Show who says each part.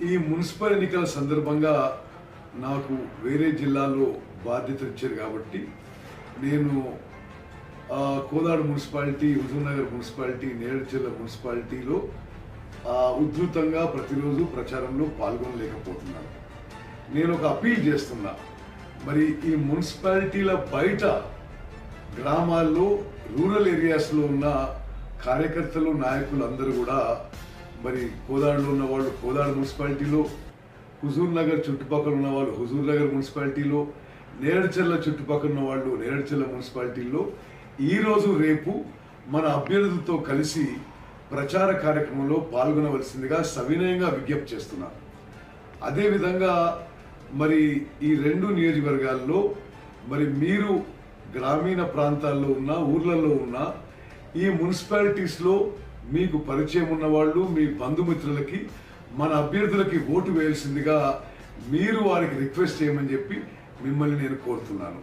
Speaker 1: ఈ మున్సిపల్ ఎన్నికల సందర్భంగా నాకు వేరే జిల్లాలో బాధ్యత ఇచ్చారు కాబట్టి నేను కోదాడ మున్సిపాలిటీ, హుజూర్నగర్ మున్సిపాలిటీ, నేరేడ్చర్ల మున్సిపాలిటీలో ఉధృతంగా ప్రతిరోజు ప్రచారంలో పాల్గొనలేకపోతున్నాను. నేను ఒక అపీల్ చేస్తున్నా, మరి ఈ మున్సిపాలిటీల బయట గ్రామాల్లో, రూరల్ ఏరియాస్లో ఉన్న కార్యకర్తలు, నాయకులు అందరూ కూడా మరి కోదాడలో ఉన్న వాళ్ళు కోదాడ మున్సిపాలిటీలో, హుజూర్ నగర్ చుట్టుపక్కల ఉన్న వాళ్ళు హుజూర్ నగర్ మున్సిపాలిటీలో, నేరేడ్చర్ల చుట్టుపక్కల ఉన్న వాళ్ళు నేరేడ్చర్ల మున్సిపాలిటీలో ఈరోజు రేపు మన అభ్యర్థులతో కలిసి ప్రచార కార్యక్రమంలో పాల్గొనవలసిందిగా సవినయంగా విజ్ఞప్తి చేస్తున్నారు. అదేవిధంగా మరి ఈ రెండు నియోజకవర్గాల్లో మరి మీరు గ్రామీణ ప్రాంతాల్లో ఉన్న, ఊర్లలో ఉన్న ఈ మున్సిపాలిటీస్లో మీకు పరిచయం ఉన్న వాళ్ళు, మీ బంధుమిత్రులకి మన అభ్యర్థులకి ఓటు వేయాల్సిందిగా మీరు వారికి రిక్వెస్ట్ చేయమని చెప్పి మిమ్మల్ని నేను కోరుతున్నాను.